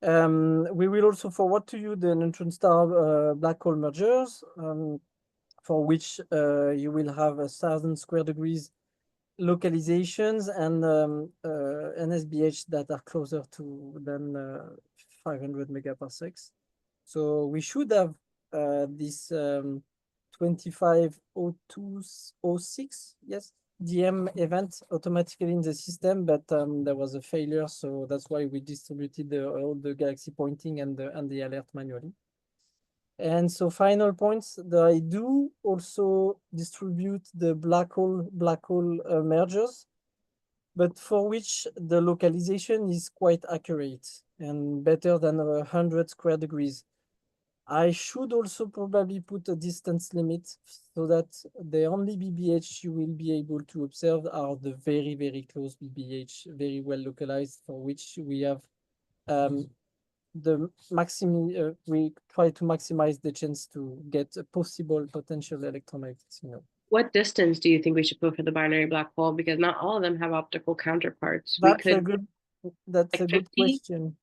We will also forward to you the neutron star black hole mergers, for which you will have 1,000 square degrees localizations and NSBH that are closer to than 500 megaparsecs. So we should have this 250206, yes, DM event automatically in the system, but there was a failure, so that's why we distributed all the galaxy pointing and the alert manually. And so final points that I do also distribute the black hole mergers, but for which the localization is quite accurate and better than 100 square degrees. I should also probably put a distance limit so that the only BBH you will be able to observe are the very, very close BBH, very well localized, for which we have the maximum, we try to maximize the chance to get a possible potential electromagnetic signal. What distance do you think we should put for the binary black hole? Because not all of them have optical counterparts. That's a good question.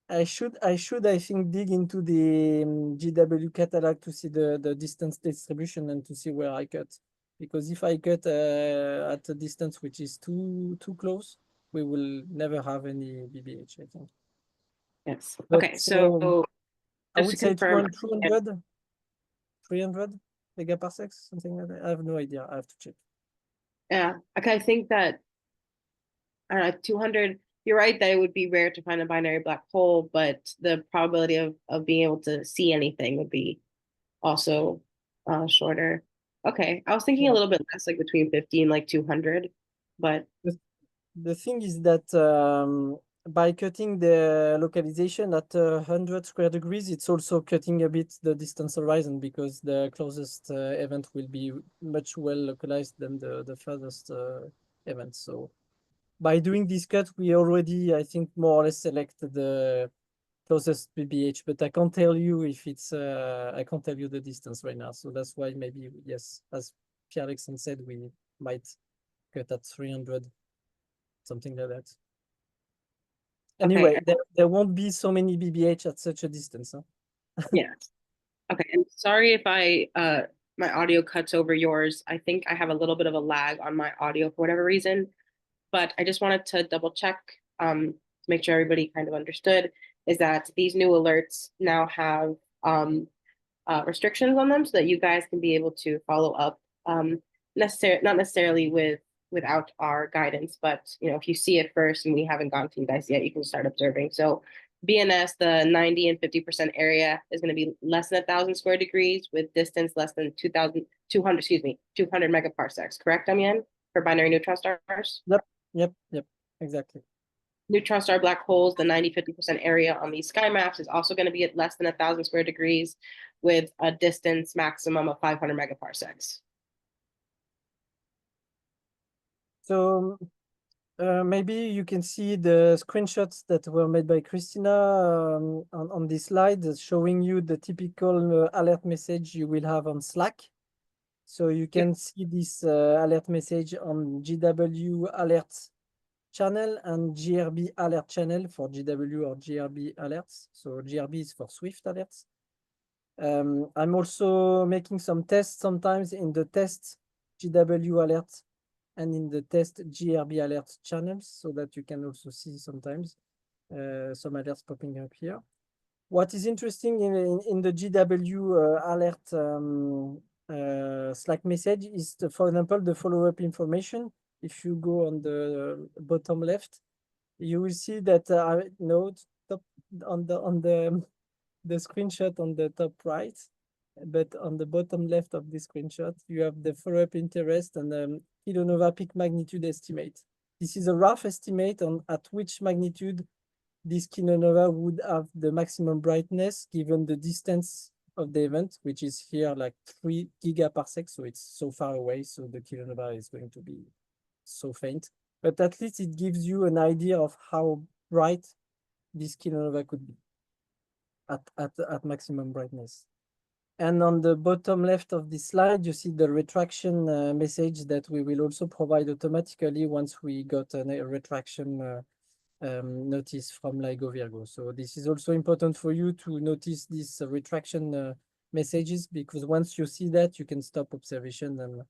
I think, dig into the GW catalog to see the distance distribution and to see where I cut. Because if I cut at a distance which is too close, we will never have any BBH, I think. Yes. But, okay, so I would say 200, 300 megaparsecs, something like that. I have no idea. I have to check. Yeah, okay, I think that 200, you're right that it would be rare to find a binary black hole, but the probability of being able to see anything would be also shorter. Okay, I was thinking a little bit less, like between 50 and like 200, but the thing is that by cutting the localization at 100 square degrees, it's also cutting a bit the distance horizon, because the closest event will be much well localized than the furthest event. So by doing this cut, we already, I think, more or less select the closest BBH, but I can't tell you if it's, I can't tell you the distance right now. So that's why maybe, yes, as Pierre-Alexandre said, we might cut at 300, something like that. Anyway, okay. there won't be so many BBH at such a distance. Huh? Yeah. Okay, and sorry if my audio cuts over yours. I think I have a little bit of a lag on my audio for whatever reason, but I just wanted to double check to make sure everybody kind of understood is that these new alerts now have restrictions on them so that you guys can be able to follow up not necessarily without our guidance, but if you see it first and we haven't gone to you guys yet, you can start observing. So BNS, the 90 and 50% area is going to be less than 1,000 square degrees with distance less than 200 megaparsecs, correct, Damien, for binary neutron stars? Yep, exactly. Neutron star black holes, the 90-50% area on these sky maps is also going to be at less than 1,000 square degrees with a distance maximum of 500 megaparsecs. So maybe you can see the screenshots that were made by Christina on this slide, showing you the typical alert message you will have on Slack. So you can see this alert message on GW alert channel and GRB alert channel for GW or GRB alerts. So GRB is for Swift alerts. I'm also making some tests sometimes in the test GW alert and in the test GRB alert channels, so that you can also see sometimes some alerts popping up here. What is interesting in the GW alert Slack message is, for example, the follow-up information. If you go on the bottom left, you will see that top on the screenshot on the top right, but on the bottom left of the screenshot, you have the follow-up interest and Kilonova peak magnitude estimate. This is a rough estimate on at which magnitude this kilonova would have the maximum brightness given the distance of the event, which is here like 3 gigaparsecs, so it's so far away, so the kilonova is going to be so faint. But at least it gives you an idea of how bright this kilonova could be at maximum brightness. And on the bottom left of this slide, you see the retraction message that we will also provide automatically once we got a retraction notice from LIGO Virgo. So this is also important for you to notice these retraction messages, because once you see that, you can stop observation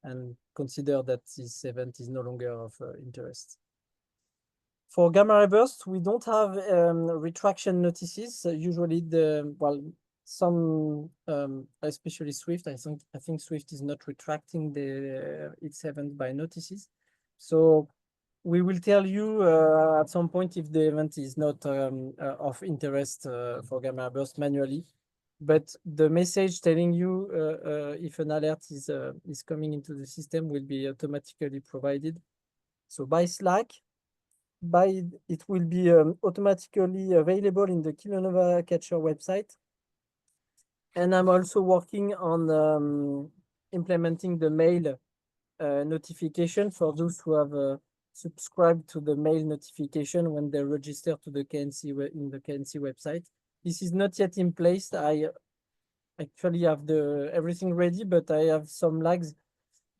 and consider that this event is no longer of interest. For gamma ray burst, we don't have retraction notices. Usually some especially Swift, I think Swift is not retracting its event by notices. So we will tell you at some point if the event is not of interest for gamma ray burst manually. But the message telling you if an alert is coming into the system will be automatically provided. So by Slack, it will be automatically available in the Kilonova catcher website. And I'm also working on implementing the mail notification for those who have subscribed to the mail notification when they register to the KNC in the KNC website. This is not yet in place. I actually have everything ready, but I have some lags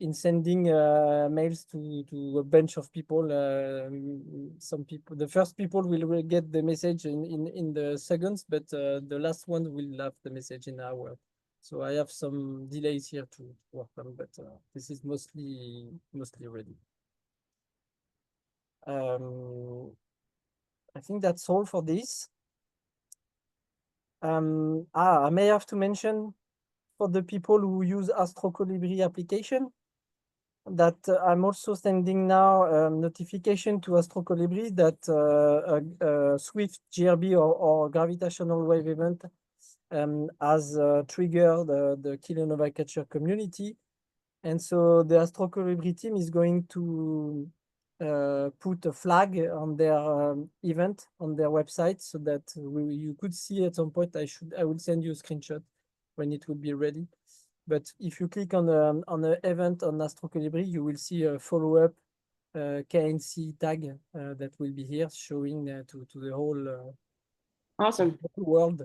in sending mails to a bunch of people. Some people, the first people will get the message in the seconds, but the last one will have the message in an hour. So I have some delays here to work on, but this is mostly ready. I think that's all for this. I may have to mention for the people who use Astro Colibri application that I'm also sending now notification to Astro Colibri that a Swift GRB or gravitational wave event has triggered the Kilonova catcher community. And so the Astro Colibri team is going to put a flag on their event on their website so that you could see at some point. I will send you a screenshot when it will be ready. But if you click on an event on Astro Colibri, you will see a follow-up KNC tag that will be here, showing to the whole Awesome. world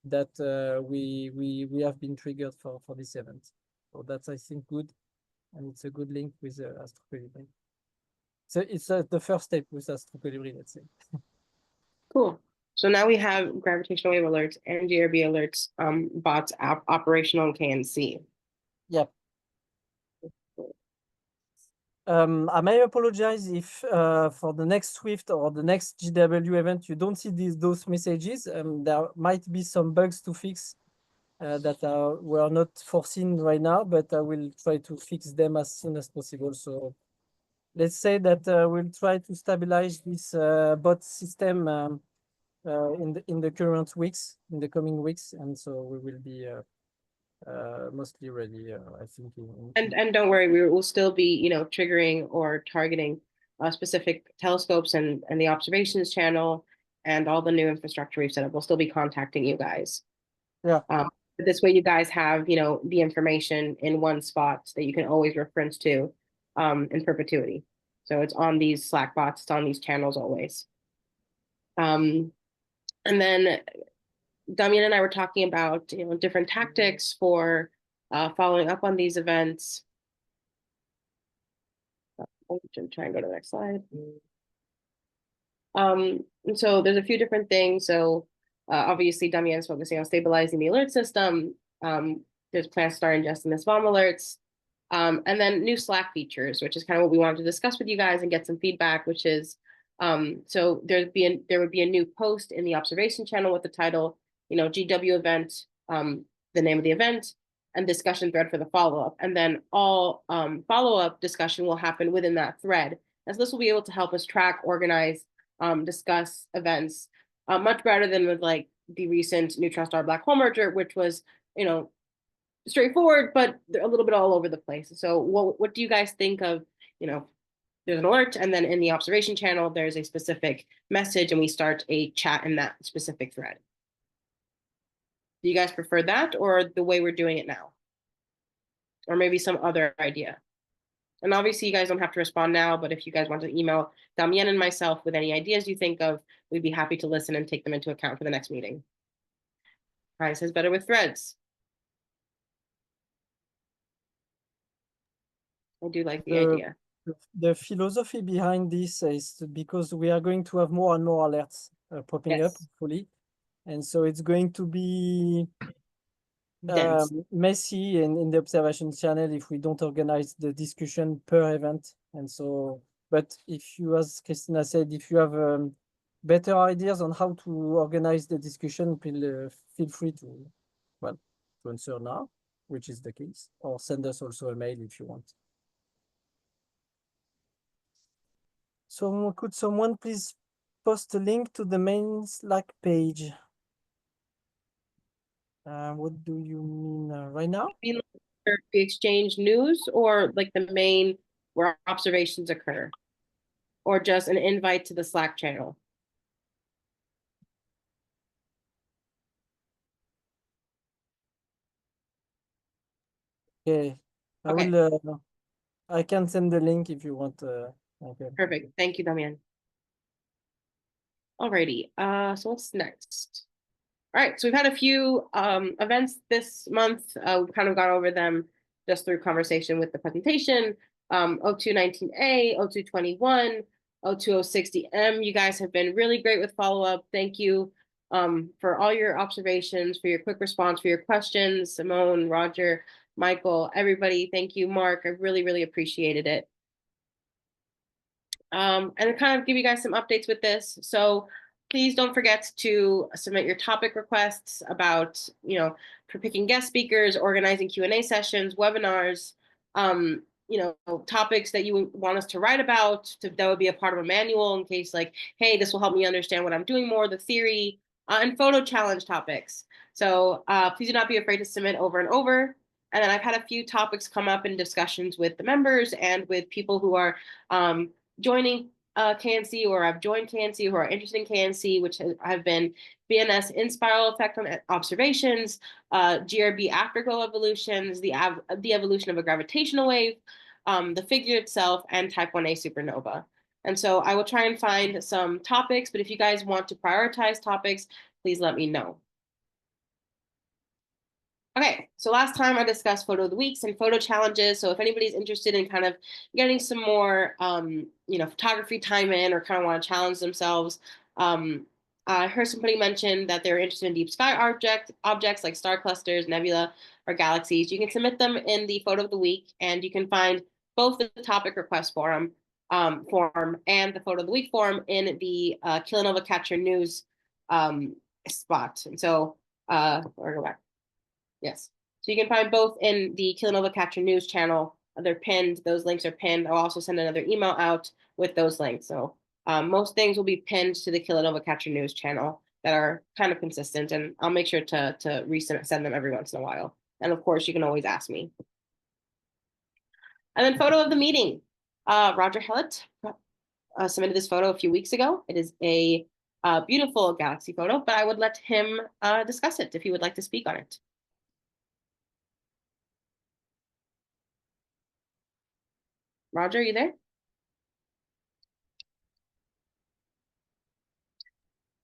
that we have been triggered for this event. So that's, I think, good, and it's a good link with Astro Colibri. So it's the first step with Astro Colibri, let's say. Cool. So now we have gravitational wave alerts and GRB alerts bots operational in KNC. Yep. I may apologize if for the next Swift or the next GW event you don't see those messages. There might be some bugs to fix that were not foreseen right now, but I will try to fix them as soon as possible. So let's say that we'll try to stabilize this bot system in the current weeks, in the coming weeks, and so we will be mostly ready, I think. And don't worry, we will still be, triggering or targeting specific telescopes and the observations channel and all the new infrastructure we've set up. We'll still be contacting you guys. Yeah. This way you guys have, the information in one spot that you can always reference to in perpetuity. So it's on these Slack bots, it's on these channels always. And then Damian and I were talking about, different tactics for following up on these events. Try and go to the next slide. And so there's a few different things. So obviously Damian's focusing on stabilizing the alert system. There's plans to start ingesting the SVOM alerts. And then new Slack features, which is kind of what we wanted to discuss with you guys and get some feedback, which is, so there would be a new post in the observation channel with the title, GW event, the name of the event, and discussion thread for the follow-up. And then all follow-up discussion will happen within that thread. And so this will be able to help us track, organize, discuss events much better than with like the recent neutron star black hole merger, which was, straightforward, but a little bit all over the place. So what do you guys think of, there's an alert, and then in the observation channel, there's a specific message, and we start a chat in that specific thread. Do you guys prefer that or the way we're doing it now? Or maybe some other idea? And obviously, you guys don't have to respond now, but if you guys want to email Damien and myself with any ideas you think of, we'd be happy to listen and take them into account for the next meeting. Kai says better with threads. I do like the The, idea. the philosophy behind this is because we are going to have more and more alerts popping up, Yes, hopefully. And so it's going to be dense. messy in the observation channel if we don't organize the discussion per event. And so, but if you, as Christina said, if you have better ideas on how to organize the discussion, feel free to, well, to answer now, which is the case, or send us also a mail if you want. So could someone please post a link to the main Slack page? What do you mean right now? Mean like we exchange news or like the main where observations occur, or just an invite to the Slack channel? Okay, Okay, I can send the link if you want. Okay. perfect. Thank you, Damian. Alrighty, so what's next? All right, so we've had a few events this month. We've kind of gone over them just through conversation with the presentation. 0219A, 0221, 02060M. You guys have been really great with follow-up. Thank you for all your observations, for your quick response, for your questions. Simone, Roger, Michael, everybody, thank you. Mark, I really, really appreciated it. And to kind of give you guys some updates with this. So please don't forget to submit your topic requests about, for picking guest speakers, organizing Q&A sessions, webinars, topics that you want us to write about, that would be a part of a manual in case like, hey, this will help me understand what I'm doing more, the theory, and photo challenge topics. So please do not be afraid to submit over and over. And then I've had a few topics come up in discussions with the members and with people who are joining KNC or I've joined KNC who are interested in KNC, which have been BNS in spiral effect on observations, GRB afterglow evolutions, the evolution of a gravitational wave, the figure itself, and type 1a supernova. And so I will try and find some topics, but if you guys want to prioritize topics, please let me know. Okay, so last time I discussed photo of the weeks and photo challenges. So if anybody's interested in kind of getting some more, photography time in or kind of want to challenge themselves, I heard somebody mention that they're interested in deep sky objects like star clusters, nebula, or galaxies. You can submit them in the photo of the week, and you can find both the topic request form and the photo of the week form in the Kilonova Catcher News spot. And so, or go back. Yes. So you can find both in the Kilonova Catcher News channel. They're pinned. Those links are pinned. I'll also send another email out with those links. So most things will be pinned to the Kilonova Catcher News channel that are kind of consistent. And I'll make sure to send them every once in a while. And of course, you can always ask me. And then photo of the meeting. Roger Hellett submitted this photo a few weeks ago. It is a beautiful galaxy photo, but I would let him discuss it if he would like to speak on it. Roger, are you there? I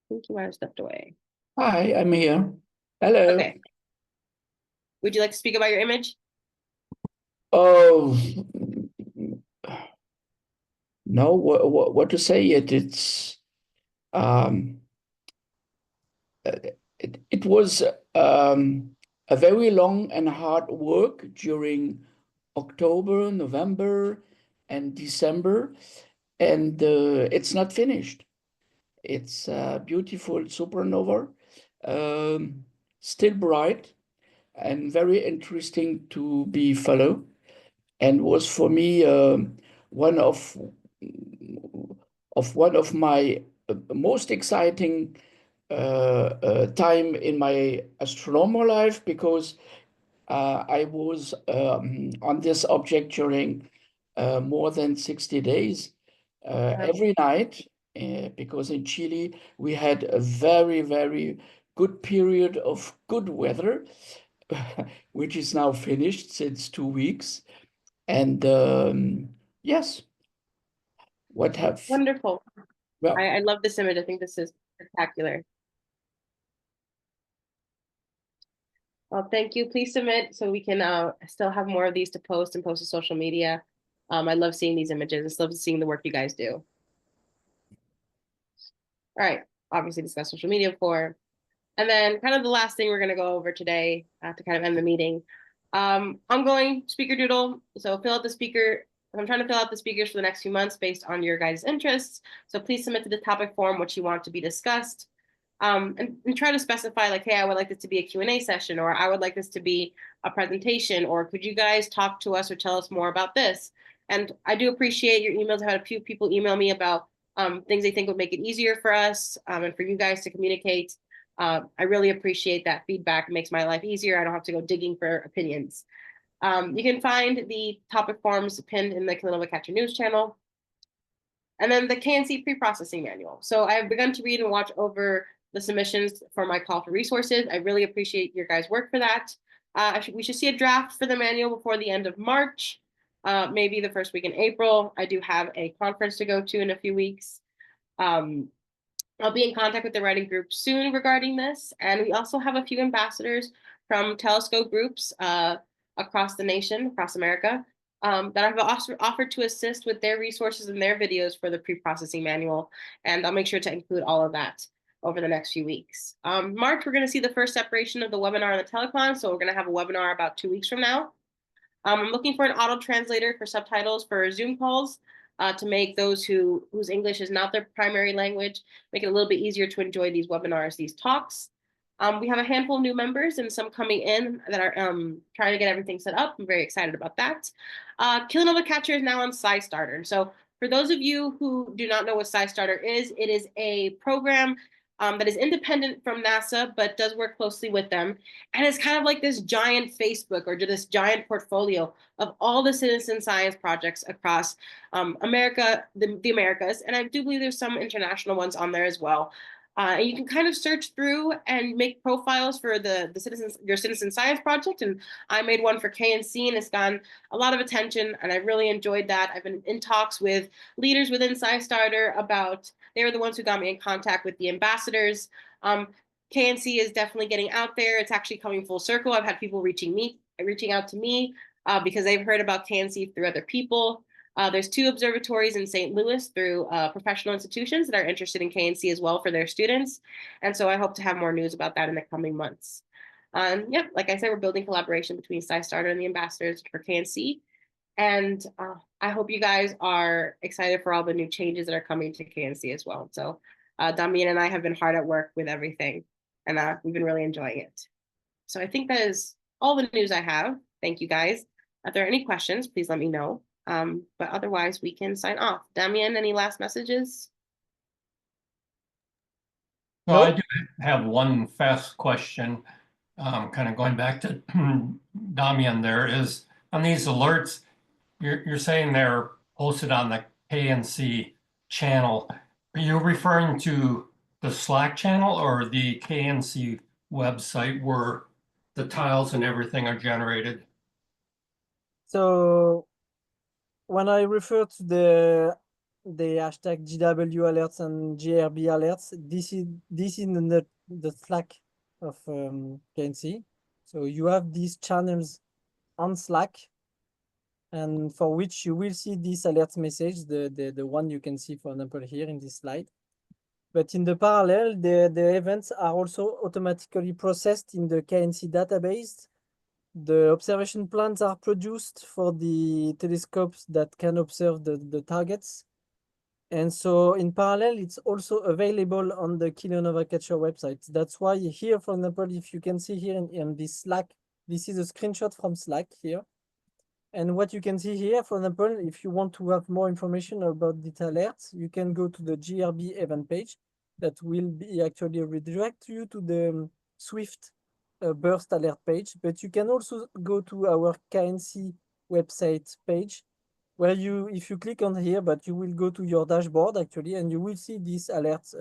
think you might have stepped away. Hi, I'm here. Hello. Okay. Would you like to speak about your image? Oh, no, what to say yet? It was a very long and hard work during October, November, and December, and it's not finished. It's a beautiful supernova, still bright and very interesting to be followed, and was for me one of my most exciting time in my astronomer life, because I was on this object during more than 60 days every night, because in Chile we had a very, very good period of good weather, which is now finished since 2 weeks. And yes, what have, Wonderful. well, I love this image. I think this is spectacular. Well, thank you. Please submit so we can still have more of these to post and post to social media. I love seeing these images. I love seeing the work you guys do. All right, obviously discuss social media before. And then kind of the last thing we're going to go over today to kind of end the meeting. Ongoing speaker doodle. So fill out the speaker. I'm trying to fill out the speakers for the next few months based on your guys' interests. So please submit to the topic form what you want to be discussed. And try to specify like, hey, I would like this to be a Q&A session, or I would like this to be a presentation, or could you guys talk to us or tell us more about this? And I do appreciate your emails. I had a few people email me about things they think would make it easier for us and for you guys to communicate. I really appreciate that feedback. It makes my life easier. I don't have to go digging for opinions. You can find the topic forms pinned in the Kilonova Catcher News channel. And then the KNC pre-processing manual. So I've begun to read and watch over the submissions for my call for resources. I really appreciate your guys' work for that. We should see a draft for the manual before the end of March, maybe the first week in April. I do have a conference to go to in a few weeks. I'll be in contact with the writing group soon regarding this. And we also have a few ambassadors from Telescope groups across the nation, across America, that I've also offered to assist with their resources and their videos for the pre-processing manual. And I'll make sure to include all of that over the next few weeks. March, we're going to see the first separation of the webinar and the telecon. So we're going to have a webinar about 2 weeks from now. I'm looking for an auto translator for subtitles for Zoom calls to make those whose English is not their primary language, make it a little bit easier to enjoy these webinars, these talks. We have a handful of new members and some coming in that are trying to get everything set up. I'm very excited about that. Kilonova Catcher is now on SciStarter. So for those of you who do not know what SciStarter is, it is a program that is independent from NASA, but does work closely with them. And it's kind of like this giant Facebook or this giant portfolio of all the citizen science projects across America, the Americas. And I do believe there's some international ones on there as well. And you can kind of search through and make profiles for your citizen science project. And I made one for KNC, and it's gotten a lot of attention, and I really enjoyed that. I've been in talks with leaders within SciStarter about, they were the ones who got me in contact with the ambassadors. KNC is definitely getting out there. It's actually coming full circle. I've had people reaching out to me because they've heard about KNC through other people. There's 2 observatories in St. Louis through professional institutions that are interested in KNC as well for their students. And so I hope to have more news about that in the coming months. Yep, like I said, we're building collaboration between SciStarter and the ambassadors for KNC. And I hope you guys are excited for all the new changes that are coming to KNC as well. So Damian and I have been hard at work with everything, and we've been really enjoying it. So I think that is all the news I have. Thank you guys. If there are any questions, please let me know. But otherwise, we can sign off. Damian, any last messages? Well, I do have one fast question, kind of going back to Damian. There is on these alerts, you're saying they're posted on the KNC channel. Are you referring to the Slack channel or the KNC website where the tiles and everything are generated? So when I refer to the hashtag GW alerts and GRB alerts, this is in the Slack of KNC. So you have these channels on Slack, and for which you will see this alert message, the one you can see, for example, here in this slide. But in the parallel, the events are also automatically processed in the KNC database. The observation plans are produced for the telescopes that can observe the targets. And so in parallel, it's also available on the Kilonova Catcher website. That's why here, for example, if you can see here in this Slack, this is a screenshot from Slack here. And what you can see here, for example, if you want to have more information about the alerts, you can go to the GRB event page that will be actually redirect you to the Swift burst alert page. But you can also go to our KNC website page where if you click on here, but you will go to your dashboard actually, and you will see these alerts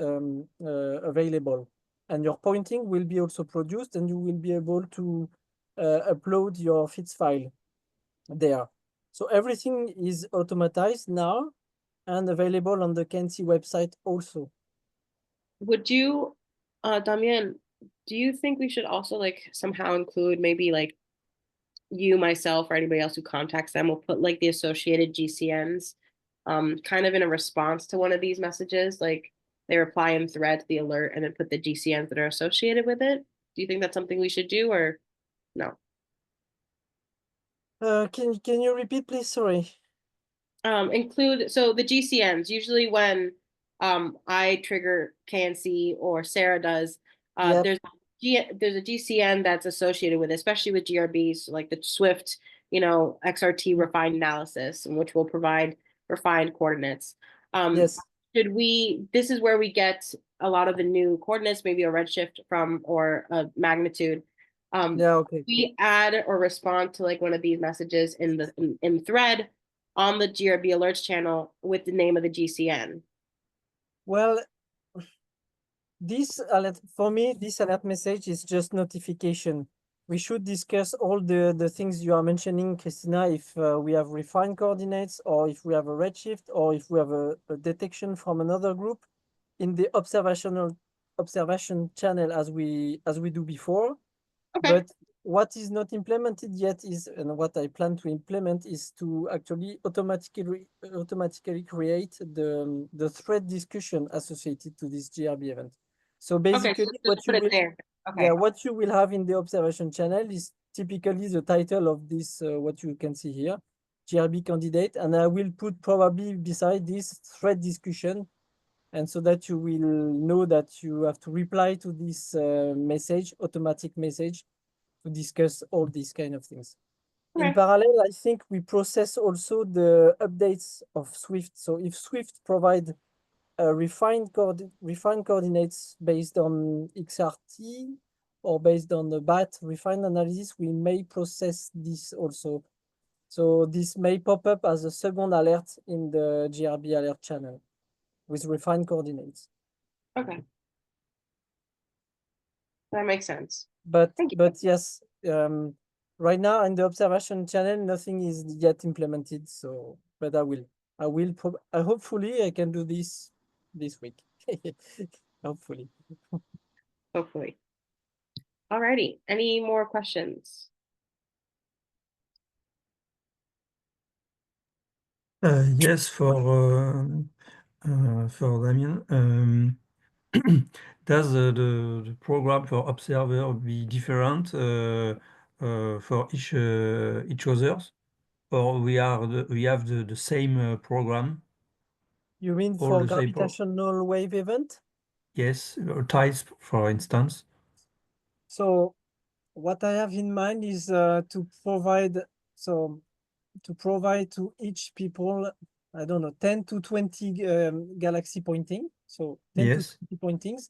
available. And your pointing will be also produced, and you will be able to upload your feeds file there. So everything is automatized now and available on the KNC website also. Would you, Damian, do you think we should also like somehow include maybe like you, myself, or anybody else who contacts them will put like the associated GCNs kind of in a response to one of these messages. Like they reply in thread to the alert and then put the GCNs that are associated with it. Do you think that's something we should do or no? Can you repeat, please? Sorry. Include so the GCNs usually when I trigger KNC or Sarah does Yep. there's a GCN that's associated with it, especially with GRBs like the Swift XRT refined analysis, which will provide refined coordinates. Yes. This is where we get a lot of the new coordinates, maybe a redshift from or a magnitude. Yeah, okay. We add or respond to like one of these messages in the in thread on the GRB alerts channel with the name of the GCN. Well, this alert, for me, this alert message is just notification. We should discuss all the things you are mentioning, Christina, if we have refined coordinates or if we have a redshift or if we have a detection from another group in the observation channel as we do before. Okay. But what is not implemented yet is, and what I plan to implement is to actually automatically create the thread discussion associated to this GRB event. So basically, Okay, so what just you put it will, there. Okay. yeah, what you will have in the observation channel is typically the title of this, what you can see here, GRB candidate, and I will put probably beside this thread discussion, and so that you will know that you have to reply to this message, automatic message, to discuss all these kind of things. In Okay. parallel, I think we process also the updates of Swift. So if Swift provide refined coordinates based on XRT or based on the BAT refined analysis, we may process this also. So this may pop up as a second alert in the GRB alert channel with refined coordinates. Okay. That makes sense. But Thank you. yes, right now in the observation channel, nothing is yet implemented. So, but hopefully I can do this week. Hopefully. Hopefully. Alrighty. Any more questions? Yes, for Damien. Does the program for observer be different for each others, or we have the same program? You mean All for the same gravitational wave event? Yes, or tides, for instance. So what I have in mind is to provide to each people, I don't know, 10 to 20 galaxy pointing. So 10 Yes. to 20 pointings.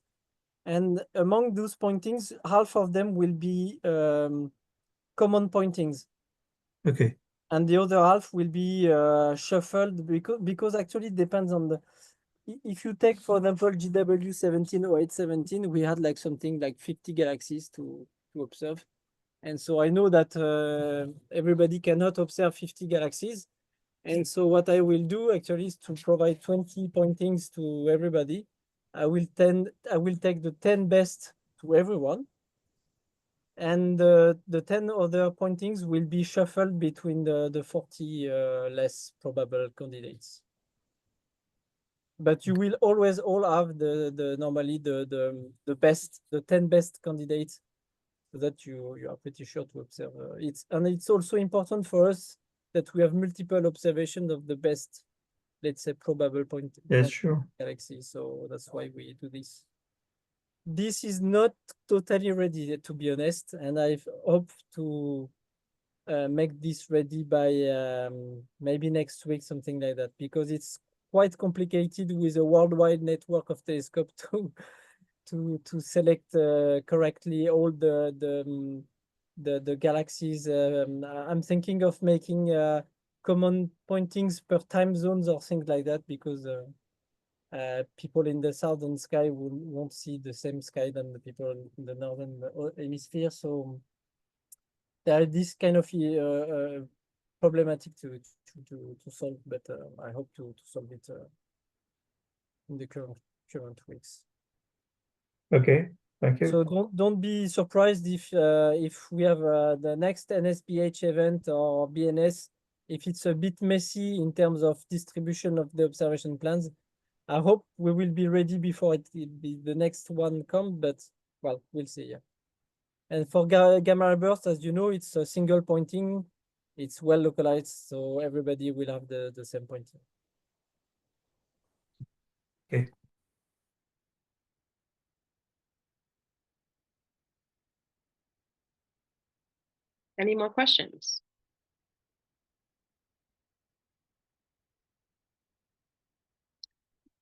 And among those pointings, half of them will be common pointings. Okay. And the other half will be shuffled because actually it depends on the, if you take, for example, GW 170817, we had like something like 50 galaxies to observe. And so I know that everybody cannot observe 50 galaxies. And so what I will do actually is to provide 20 pointings to everybody. I will take the 10 best to everyone. And the 10 other pointings will be shuffled between the 40 less probable candidates. But you will always all have normally the best, the 10 best candidates, so that you are pretty sure to observe. It's also important for us that we have multiple observations of the best, let's say, probable point. Yes, sure. Galaxy. So that's why we do this. This is not totally ready, to be honest, and I hope to make this ready by maybe next week, something like that, because it's quite complicated with a worldwide network of telescope to select correctly all the galaxies. I'm thinking of making common pointings per time zones or things like that, because people in the southern sky won't see the same sky than the people in the northern hemisphere. So there is this kind of problematic to solve, but I hope to solve it in the current weeks. Okay. Thank you. So don't be surprised if we have the next NSPH event or BNS, if it's a bit messy in terms of distribution of the observation plans. I hope we will be ready before the next one comes, but well, we'll see. Yeah. And for gamma burst, as you know, it's a single pointing. It's well localized, so everybody will have the same pointing. Okay. Any more questions?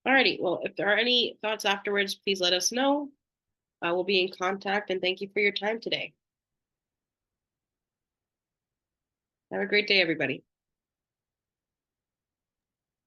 Alrighty, well, if there are any thoughts afterwards, please let us know. We'll be in contact, and thank you for your time today. Have a great day, everybody.